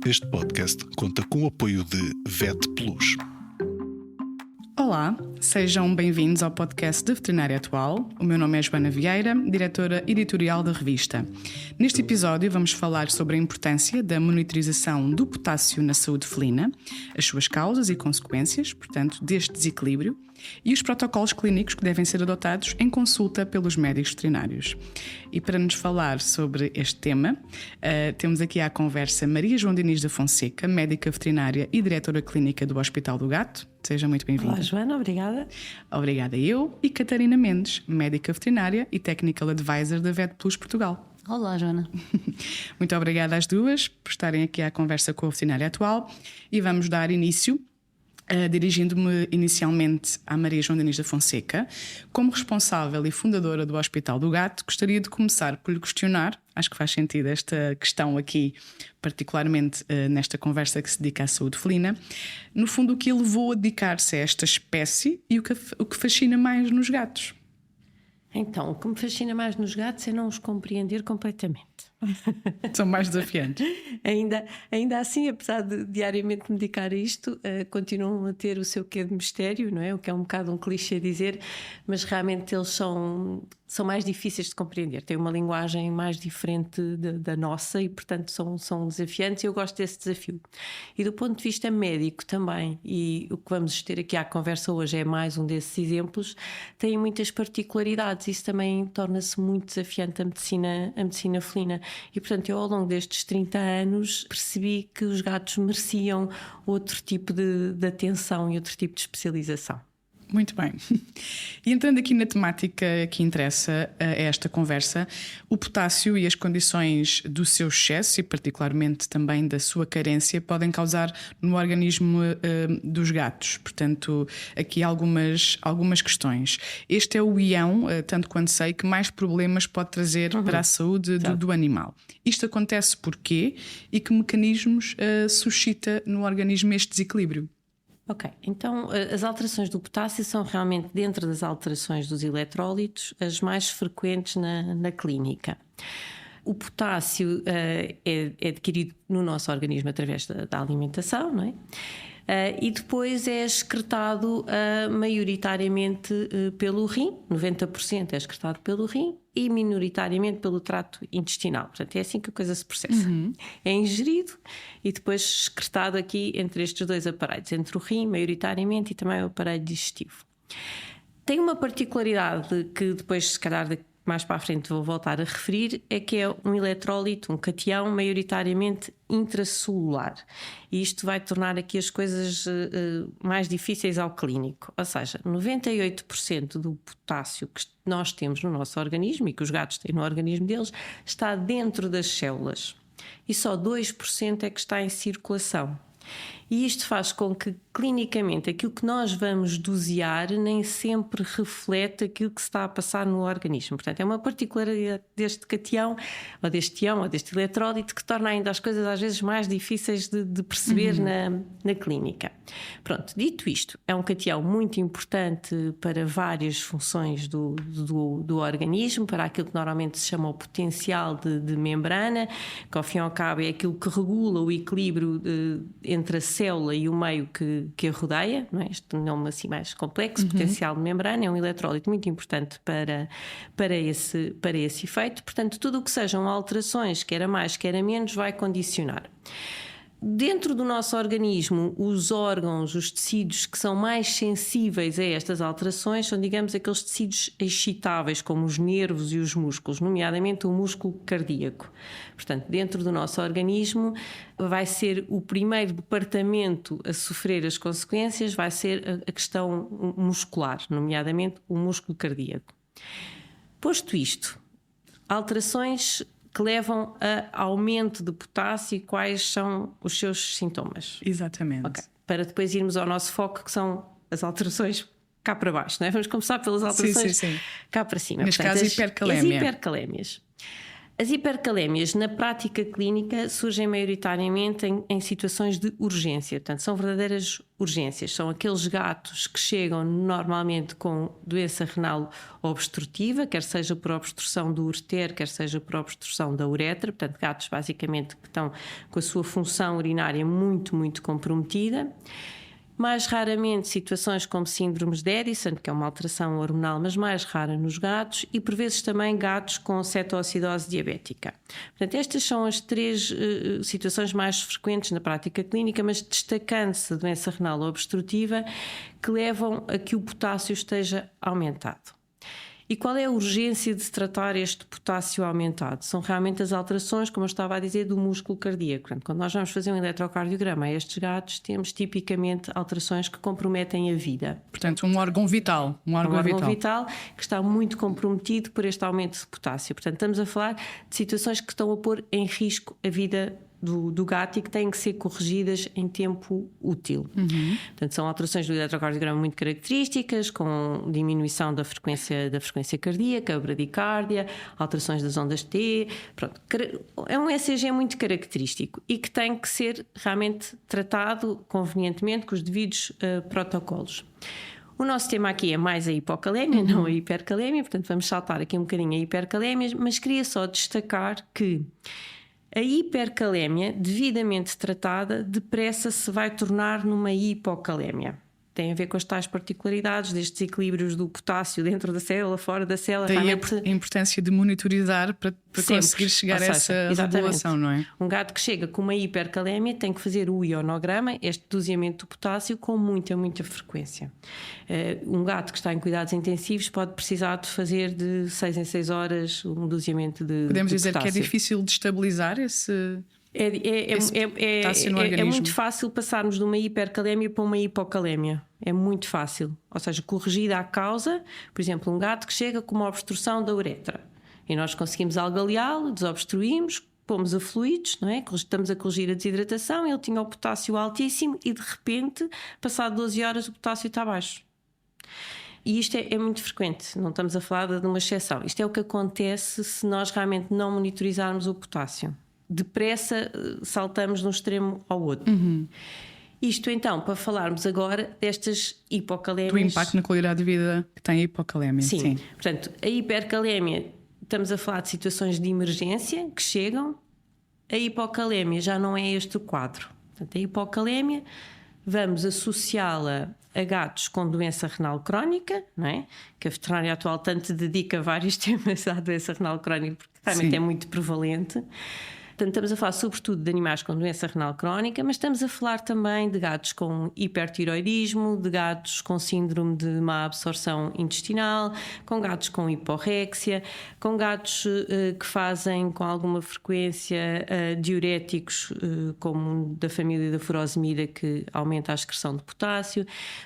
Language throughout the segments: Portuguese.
Este podcast conta com o apoio de Vet Plus. Olá, sejam bem-vindos ao podcast de Veterinária Atual. O meu nome é Joana Vieira, diretora editorial da revista. Neste episódio vamos falar sobre a importância da monitorização do potássio na saúde felina, as suas causas e consequências, portanto, deste desequilíbrio, e os protocolos clínicos que devem ser adotados em consulta pelos médicos veterinários. E para nos falar sobre este tema, temos aqui à conversa Maria João Diniz da Fonseca, médica veterinária e diretora clínica do Hospital do Gato. Seja muito bem-vinda. Olá, Joana, obrigada. Obrigada eu. E Catarina Mendes, médica veterinária e Technical Advisor da Vet Plus Portugal. Olá, Joana. Muito obrigada às duas por estarem aqui à conversa com a Veterinária Atual e vamos dar início dirigindo-me inicialmente à Maria João Diniz da Fonseca. Como responsável e fundadora do Hospital do Gato, gostaria de começar por lhe questionar, acho que faz sentido esta questão aqui, particularmente nesta conversa que se dedica à saúde felina, no fundo o que a levou a dedicar-se a esta espécie e o que fascina mais nos gatos? Então, o que me fascina mais nos gatos é não os compreender completamente. São mais desafiantes. Ainda assim, apesar de diariamente me dedicar a isto, continuam a ter o seu quê de mistério, não é? O que é um bocado um clichê dizer, mas realmente eles são mais difíceis de compreender. Têm uma linguagem mais diferente da nossa e, portanto, são desafiantes e eu gosto desse desafio. E do ponto de vista médico também, e o que vamos ter aqui à conversa hoje é mais um desses exemplos, tem muitas particularidades. Isso também torna-se muito desafiante a medicina felina. E, portanto, eu ao longo destes 30 anos percebi que os gatos mereciam outro tipo de atenção e outro tipo de especialização. Muito bem. E entrando aqui na temática que interessa a esta conversa, o potássio e as condições do seu excesso e particularmente também da sua carência podem causar no organismo dos gatos. Portanto, aqui algumas questões. Este é o ião, tanto quanto sei, que mais problemas pode trazer para a saúde do animal. Isto acontece porquê e que mecanismos suscita no organismo este desequilíbrio? Ok, então as alterações do potássio são realmente, dentro das alterações dos eletrólitos, as mais frequentes na clínica. O potássio é adquirido no nosso organismo através da alimentação, não é? E depois é excretado maioritariamente pelo rim, 90% é excretado pelo rim e minoritariamente pelo trato intestinal. Portanto, é assim que a coisa se processa. É ingerido e depois excretado aqui entre estes dois aparelhos, entre o rim maioritariamente e também o aparelho digestivo. Tem uma particularidade que depois, se calhar, mais para a frente vou voltar a referir, é que é um eletrólito, um catião maioritariamente intracelular. E isto vai tornar aqui as coisas mais difíceis ao clínico. Ou seja, 98% do potássio que nós temos no nosso organismo e que os gatos têm no organismo deles está dentro das células. E só 2% é que está em circulação. E isto faz com que, clinicamente, aquilo que nós vamos dosear nem sempre reflete aquilo que se está a passar no organismo. Portanto, é uma particularidade deste catião, ou deste ião, ou deste eletrólito, que torna ainda as coisas às vezes mais difíceis de perceber na clínica. Pronto, dito isto, é um catião muito importante para várias funções do organismo, para aquilo que normalmente se chama o potencial de membrana, que ao fim e ao cabo é aquilo que regula o equilíbrio entre a célula e o meio que a rodeia, não é? Este nome assim mais complexo, potencial de membrana, é um eletrólito muito importante para esse efeito. Portanto, tudo o que sejam alterações, quer a mais, quer a menos, vai condicionar. Dentro do nosso organismo, os órgãos, os tecidos que são mais sensíveis a estas alterações são, digamos, aqueles tecidos excitáveis, como os nervos e os músculos, nomeadamente o músculo cardíaco. Portanto, dentro do nosso organismo, vai ser o primeiro departamento a sofrer as consequências, vai ser a questão muscular, nomeadamente o músculo cardíaco. Posto isto, alterações que levam a aumento de potássio e quais são os seus sintomas. Exatamente. Okay. Para depois irmos ao nosso foco, que são as alterações cá para baixo, não é? Vamos começar pelas alterações sim. cá para cima. Neste Portanto, caso, hipercalémia. As hipercalémias. As hipercalémias, na prática clínica, surgem maioritariamente em situações de urgência. Portanto, são verdadeiras urgências. São aqueles gatos que chegam normalmente com doença renal obstrutiva, quer seja por obstrução do ureter, quer seja por obstrução da uretra. Portanto, gatos basicamente que estão com a sua função urinária muito, muito comprometida. Mais raramente situações como síndromes de Addison, que é uma alteração hormonal, mas mais rara nos gatos, e por vezes também gatos com cetoacidose diabética. Portanto, estas são as 3 situações mais frequentes na prática clínica, mas destacando-se a doença renal obstrutiva, que levam a que o potássio esteja aumentado. E qual é a urgência de se tratar este potássio aumentado? São realmente as alterações, como eu estava a dizer, do músculo cardíaco. Portanto, quando nós vamos fazer um eletrocardiograma a estes gatos, temos tipicamente alterações que comprometem a vida. Portanto, um órgão vital. Um órgão vital que está muito comprometido por este aumento de potássio. Portanto, estamos a falar de situações que estão a pôr em risco a vida do gato e que têm que ser corrigidas em tempo útil. Portanto, são alterações do eletrocardiograma muito características, com diminuição da frequência cardíaca, bradicárdia, alterações das ondas T. Pronto. É um ECG muito característico e que tem que ser realmente tratado convenientemente com os devidos protocolos. O nosso tema aqui é mais a hipocalémia, não a hipercalémia, portanto vamos saltar aqui um bocadinho a hipercalémia, mas queria só destacar que a hipercalémia, devidamente tratada, depressa se vai tornar numa hipocalémia. Tem a ver com as tais particularidades destes equilíbrios do potássio dentro da célula, fora da célula. Daí realmente a importância de monitorizar para conseguir chegar a essa regulação, não é? Um gato que chega com uma hipercalémia tem que fazer o ionograma, este doseamento do potássio, com muita, muita frequência. Um gato que está em cuidados intensivos pode precisar de fazer de 6 em 6 horas um doseamento de Podemos dizer potássio. Que é difícil de estabilizar esse... É muito fácil passarmos de uma hipercalémia para uma hipocalémia. É muito fácil. Ou seja, corrigida a causa, por exemplo, um gato que chega com uma obstrução da uretra e nós conseguimos algaleá-lo, desobstruímos, pomos a fluidos, não é? Estamos a corrigir a desidratação, ele tinha o potássio altíssimo e de repente, passado 12 horas, o potássio está baixo. E isto é muito frequente, não estamos a falar de uma exceção. Isto é o que acontece se nós realmente não monitorizarmos o potássio. Depressa saltamos de um extremo ao outro. Isto então, para falarmos agora destas hipocalémias. Do impacto na qualidade de vida que tem a hipocalémia. Sim. Portanto, a hipercalémia, estamos a falar de situações de emergência que chegam. A hipocalémia já não é este o quadro. Portanto, a hipocalémia, vamos associá-la a gatos com doença renal crónica, não é? Que a veterinária atual tanto dedica vários temas à doença renal crónica, porque realmente é muito prevalente. Portanto, estamos a falar sobretudo de animais com doença renal crónica, mas estamos a falar também de gatos com hipertiroidismo, de gatos com síndrome de má absorção intestinal, com gatos com hiporréxia, com gatos que fazem com alguma frequência diuréticos, como da família da furosemida, que aumenta a excreção de potássio.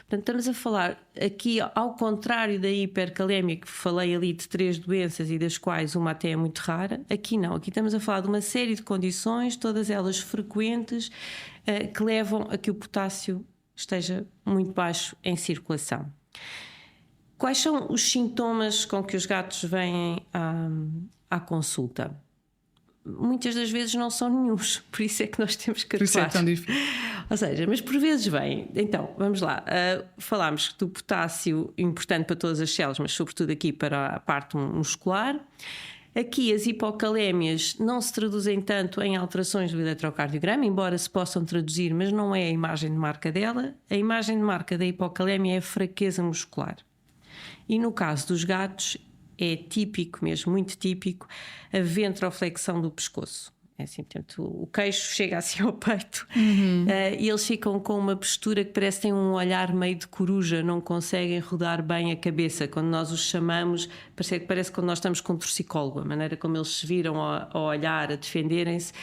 Portanto, estamos a falar aqui, ao contrário da hipercalémia, que falei ali de 3 doenças e das quais uma até é muito rara, aqui não. Aqui estamos a falar de uma série de condições, todas elas frequentes, que levam a que o potássio esteja muito baixo em circulação. Quais são os sintomas com que os gatos vêm à consulta? Muitas das vezes não são nenhuns, por isso é que nós temos que atuar. Por isso é tão difícil. Ou seja, mas por vezes vem. Então, vamos lá. Falámos do potássio importante para todas as células, mas sobretudo aqui para a parte muscular. Aqui as hipocalémias não se traduzem tanto em alterações do eletrocardiograma, embora se possam traduzir, mas não é a imagem de marca dela. A imagem de marca da hipocalémia é a fraqueza muscular. E no caso dos gatos é típico, mesmo muito típico, a ventroflexão do pescoço. É assim, portanto, o queixo chega assim ao peito e eles ficam com uma postura que parece que têm um olhar meio de coruja, não conseguem rodar bem a cabeça. Quando nós os chamamos, parece quando nós estamos com um torcicólogo, a maneira como eles se viram a olhar, a defenderem-se,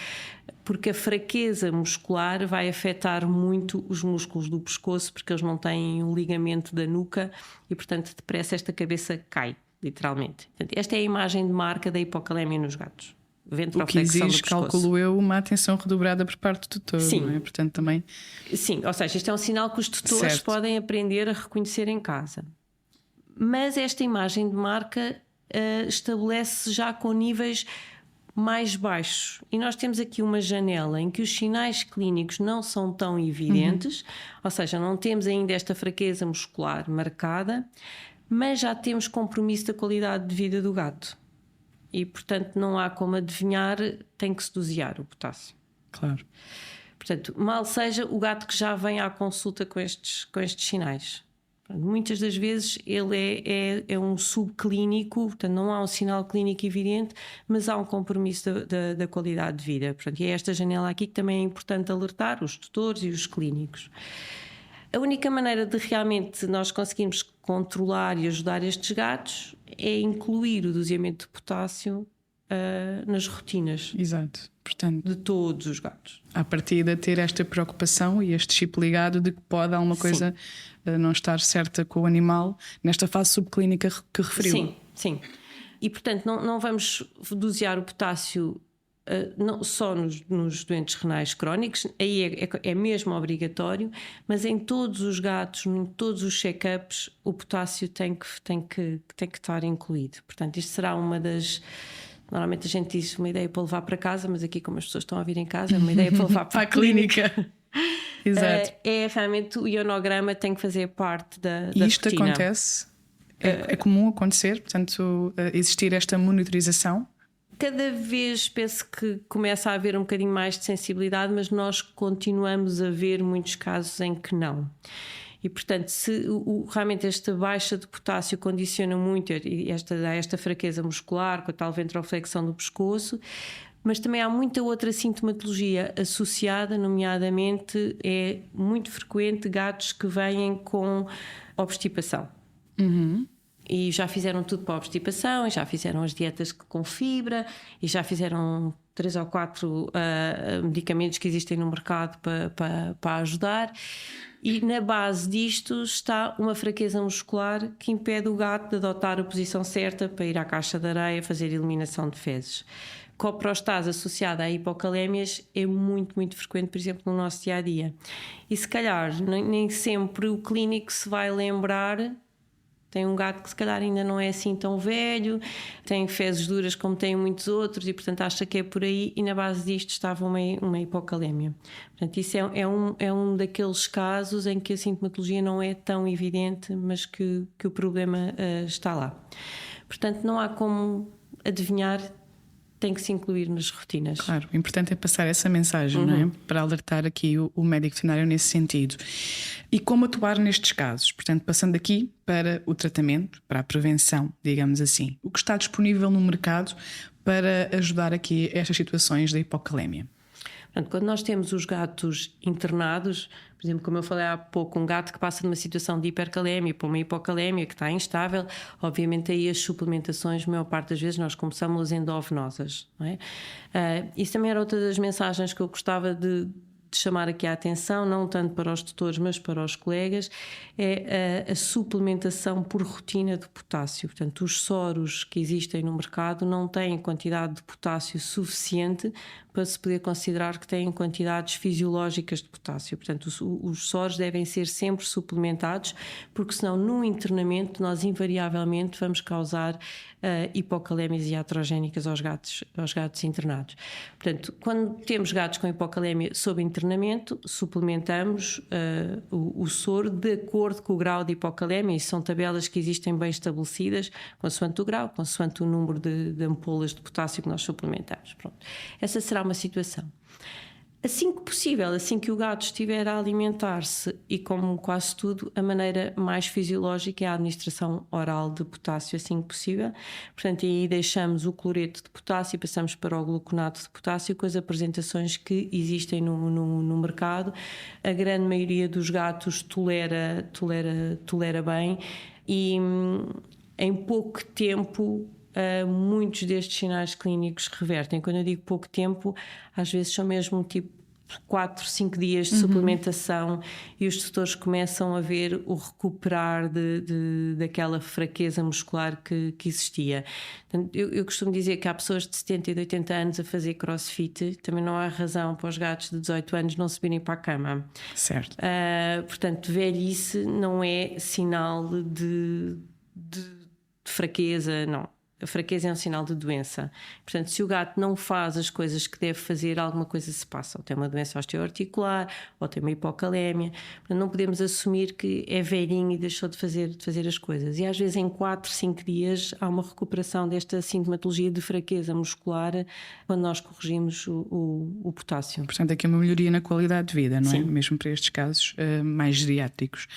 porque a fraqueza muscular vai afetar muito os músculos do pescoço, porque eles não têm um ligamento da nuca e, portanto, depressa esta cabeça cai, literalmente. Portanto, esta é a imagem de marca da hipocalémia nos gatos. O que exige, calculo eu, uma atenção redobrada por parte do tutor. Sim. Não é? Portanto, também... Sim, ou seja, isto é um sinal que os tutores podem aprender a reconhecer em casa. Mas esta imagem de marca estabelece já com níveis mais baixos. E nós temos aqui uma janela em que os sinais clínicos não são tão evidentes, ou seja, não temos ainda esta fraqueza muscular marcada, mas já temos compromisso da qualidade de vida do gato. E, portanto, não há como adivinhar, tem que se dosear o potássio. Claro. Portanto, mal seja o gato que já vem à consulta com estes sinais. Muitas das vezes ele é um subclínico, portanto não há um sinal clínico evidente, mas há um compromisso da qualidade de vida. Portanto, e é esta janela aqui que também é importante alertar os tutores e os clínicos. A única maneira de realmente nós conseguirmos controlar e ajudar estes gatos é incluir o doseamento de potássio nas rotinas. Exato. Portanto, de todos os gatos. À partida, ter esta preocupação e este chip ligado de que pode alguma coisa não estar certa com o animal nesta fase subclínica que referiu. Sim, sim. E portanto, não vamos dosear o potássio não só nos doentes renais crónicos, aí é mesmo obrigatório, mas em todos os gatos, em todos os check-ups, o potássio tem que estar incluído. Portanto, isto será uma das. Normalmente a gente diz uma ideia para levar para casa, mas aqui, como as pessoas estão a vir em casa, é uma ideia para levar para a clínica. Exato. É realmente o ionograma tem que fazer parte da e isto rotina. Acontece? É comum acontecer, portanto, existir esta monitorização? Cada vez penso que começa a haver um bocadinho mais de sensibilidade, mas nós continuamos a ver muitos casos em que não. E, portanto, se realmente esta baixa de potássio condiciona muito esta fraqueza muscular, com a tal ventroflexão do pescoço, mas também há muita outra sintomatologia associada, nomeadamente é muito frequente gatos que vêm com obstipação. E já fizeram tudo para a obstipação, e já fizeram as dietas com fibra, e já fizeram 3 ou 4 medicamentos que existem no mercado para ajudar. E na base disto está uma fraqueza muscular que impede o gato de adotar a posição certa para ir à caixa de areia fazer eliminação de fezes. Coprostase associada a hipocalémias é muito, muito frequente, por exemplo, no nosso dia-a-dia. E se calhar nem sempre o clínico se vai lembrar. Tem um gato que se calhar ainda não é assim tão velho, tem fezes duras como têm muitos outros e portanto acha que é por aí, e na base disto estava uma hipocalémia. Portanto, isso é um daqueles casos em que a sintomatologia não é tão evidente, mas que o problema está lá. Portanto, não há como adivinhar, tem que se incluir nas rotinas. Claro, o importante é passar essa mensagem, não é? Para alertar aqui o médico veterinário nesse sentido. E como atuar nestes casos? Portanto, passando aqui para o tratamento, para a prevenção, digamos assim. O que está disponível no mercado para ajudar aqui estas situações da hipocalémia? Portanto, quando nós temos os gatos internados, por exemplo, como eu falei há pouco, um gato que passa de uma situação de hipercalémia para uma hipocalémia que está instável, obviamente aí as suplementações, a maior parte das vezes nós começamos endovenosas, não é? Isso também era outra das mensagens que eu gostava de chamar aqui a atenção, não tanto para os tutores, mas para os colegas, é a suplementação por rotina de potássio. Portanto, os soros que existem no mercado não têm quantidade de potássio suficiente para se poder considerar que têm quantidades fisiológicas de potássio. Portanto, os soros devem ser sempre suplementados, porque senão no internamento nós invariavelmente vamos causar hipocalémias iatrogénicas aos gatos internados. Portanto, quando temos gatos com hipocalémia sob internamento, suplementamos o soro de acordo com o grau de hipocalémia. Isso são tabelas que existem bem estabelecidas, consoante o grau, consoante o número de ampolas de potássio que nós suplementamos. Pronto. Essa será uma situação. Assim que possível, assim que o gato estiver a alimentar-se, e como quase tudo, a maneira mais fisiológica é a administração oral de potássio, assim que possível. Portanto, aí deixamos o cloreto de potássio e passamos para o gluconato de potássio com as apresentações que existem no mercado. A grande maioria dos gatos tolera bem e em pouco tempo muitos destes sinais clínicos revertem. Quando eu digo pouco tempo, às vezes são mesmo tipo 4, 5 dias de suplementação e os tutores começam a ver o recuperar daquela fraqueza muscular que existia. Portanto, eu costumo dizer que há pessoas de 70 e de 80 anos a fazer crossfit, também não há razão para os gatos de 18 anos não subirem para a cama. Certo. Portanto, velhice não é sinal de fraqueza, não. A fraqueza é um sinal de doença. Portanto, se o gato não faz as coisas que deve fazer, alguma coisa se passa. Ou tem uma doença osteoarticular, ou tem uma hipocalémia. Portanto, não podemos assumir que é velhinho e deixou de fazer as coisas. E às vezes em 4, 5 dias há uma recuperação desta sintomatologia de fraqueza muscular quando nós corrigimos o potássio. Portanto, aqui é uma melhoria na qualidade de vida, não é? Sim. Mesmo para estes casos mais geriátricos.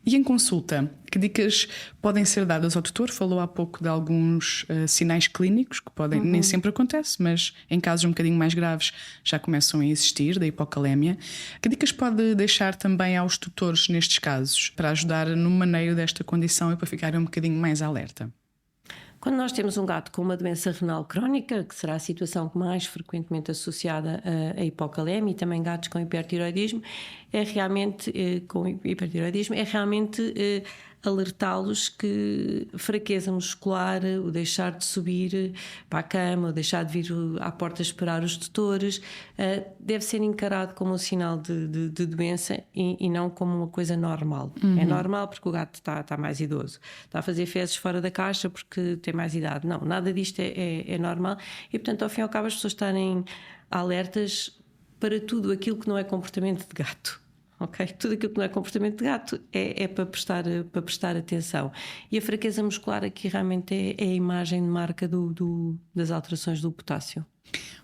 E em consulta, que dicas podem ser dadas ao tutor? Falou há pouco de alguns sinais clínicos que podem, nem sempre acontece, mas em casos um bocadinho mais graves já começam a existir, da hipocalémia. Que dicas pode deixar também aos tutores nestes casos para ajudar no manejo desta condição e para ficarem um bocadinho mais alerta? Quando nós temos um gato com uma doença renal crónica, que será a situação mais frequentemente associada à hipocalemia, e também gatos com hipertiroidismo, é realmente alertá-los que fraqueza muscular, o deixar de subir para a cama, o deixar de vir à porta esperar os tutores, deve ser encarado como um sinal de doença e não como uma coisa normal. É normal porque o gato está mais idoso, está a fazer fezes fora da caixa porque tem mais idade. Não, nada disto é normal e, portanto, ao fim e ao cabo as pessoas estarem alertas para tudo aquilo que não é comportamento de gato. Okay? Tudo aquilo que não é comportamento de gato é para prestar atenção. E a fraqueza muscular aqui realmente é a imagem de marca das alterações do potássio.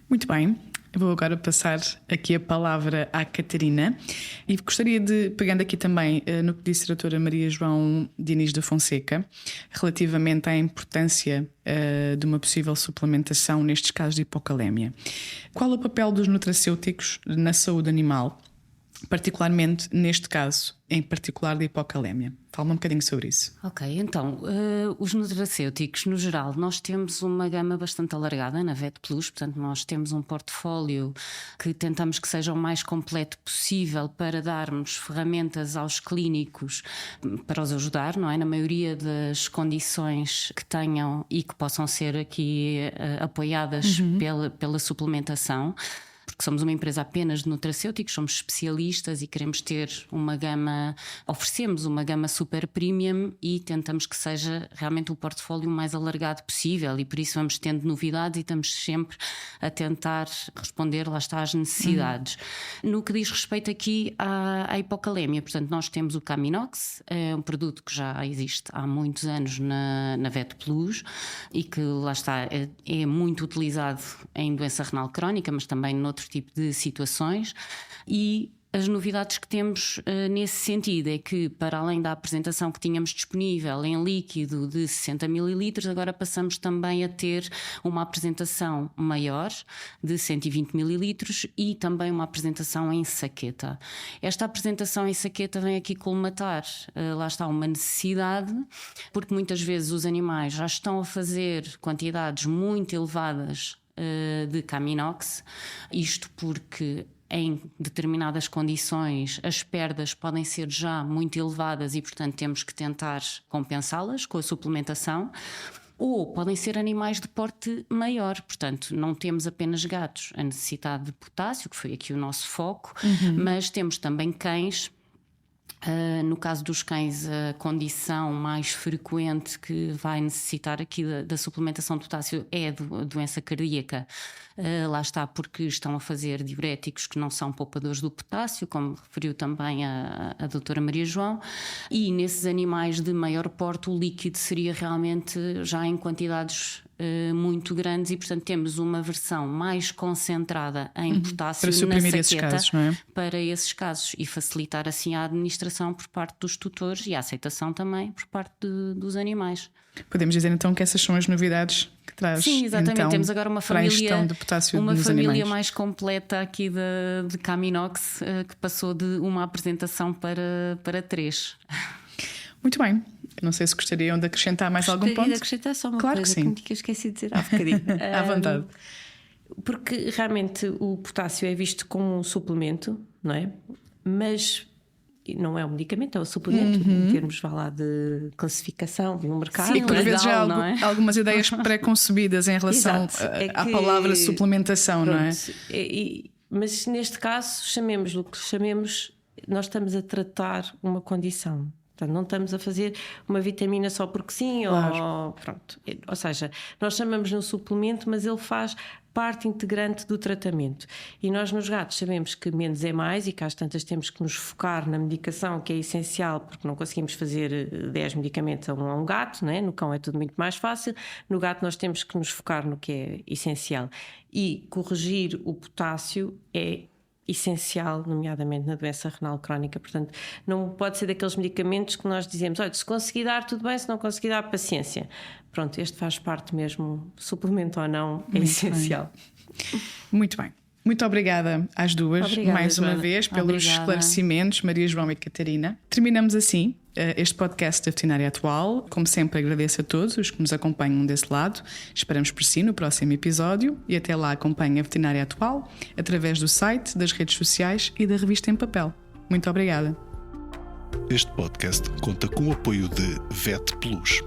Muito bem, eu vou agora passar aqui a palavra à Catarina e gostaria de, pegando aqui também no que disse a doutora Maria João Diniz da Fonseca, relativamente à importância de uma possível suplementação nestes casos de hipocalémia. Qual é o papel dos nutracêuticos na saúde animal, particularmente neste caso, em particular da hipocalémia? Fala-me um bocadinho sobre isso. Ok, então, os nutracêuticos, no geral, nós temos uma gama bastante alargada na Vet Plus, portanto nós temos um portfólio que tentamos que seja o mais completo possível para darmos ferramentas aos clínicos para os ajudar, não é? Na maioria das condições que tenham e que possam ser aqui apoiadas pela suplementação. Porque somos uma empresa apenas de nutracêuticos, somos especialistas e queremos ter uma gama, oferecemos uma gama super premium e tentamos que seja realmente o portfólio mais alargado possível e por isso vamos tendo novidades e estamos sempre a tentar responder, lá está, às necessidades. No que diz respeito aqui à hipocalémia, portanto nós temos o Caminox, é um produto que já existe há muitos anos na Vet Plus e que lá está, é muito utilizado em doença renal crónica, mas também noutro tipo de situações e as novidades que temos nesse sentido é que, para além da apresentação que tínhamos disponível em líquido de 60 ml, agora passamos também a ter uma apresentação maior de 120 ml e também uma apresentação em saqueta. Esta apresentação em saqueta vem aqui colmatar, lá está, uma necessidade, porque muitas vezes os animais já estão a fazer quantidades muito elevadas de Caminox, isto porque em determinadas condições as perdas podem ser já muito elevadas e portanto temos que tentar compensá-las com a suplementação. Ou podem ser animais de porte maior, portanto não temos apenas gatos a necessidade de potássio, que foi aqui o nosso foco, mas temos também cães. No caso dos cães, a condição mais frequente que vai necessitar aqui da suplementação de potássio é a doença cardíaca. Lá está, porque estão a fazer diuréticos que não são poupadores do potássio, como referiu também a doutora Maria João, e nesses animais de maior porte o líquido seria realmente já em quantidades muito grandes e portanto temos uma versão mais concentrada em potássio para suprimir na esses saqueta, casos, não é? para esses casos e facilitar assim a administração por parte dos tutores e a aceitação também por parte dos animais. Podemos dizer então que essas são as novidades que traz. Sim, exatamente. Então, temos agora uma família, de potássio uma nos família animais. mais completa aqui de Caminox, que passou de uma apresentação para 3. Muito bem. Não sei se gostariam de acrescentar mais algum ponto. Gostaria de acrescentar só uma Claro coisa que sim. que eu esqueci de dizer há bocadinho. À vontade. Porque realmente o potássio é visto como um suplemento, não é? Mas não é um medicamento, é um suplemento, em termos vá lá, de classificação no mercado. Sim, por legal, vezes já há não é? algumas ideias pré-concebidas em relação Exato. É à que- palavra suplementação, não é? Mas neste caso, chamemos-lo que chamemos, nós estamos a tratar uma condição. Portanto, não estamos a fazer uma vitamina só porque sim, Claro. ou seja, nós chamamos no suplemento, mas ele faz parte integrante do tratamento. E nós nos gatos sabemos que menos é mais e que às tantas temos que nos focar na medicação, que é essencial, porque não conseguimos fazer 10 medicamentos a um gato, né? No cão é tudo muito mais fácil. No gato nós temos que nos focar no que é essencial. E corrigir o potássio é essencial, nomeadamente na doença renal crónica. Portanto, não pode ser daqueles medicamentos que nós dizemos, olha, se conseguir dar, tudo bem, se não conseguir dar, paciência. Pronto, este faz parte mesmo, suplemento ou não, é essencial. Muito bem. Muito obrigada às duas, Obrigada, mais uma Joana. vez, pelos Obrigada. esclarecimentos, Maria João e Catarina. Terminamos assim este podcast da Veterinária Atual. Como sempre, agradeço a todos os que nos acompanham desse lado. Esperamos por si no próximo episódio e até lá acompanhe a Veterinária Atual através do site, das redes sociais e da revista em papel. Muito obrigada. Este podcast conta com o apoio de VET Plus.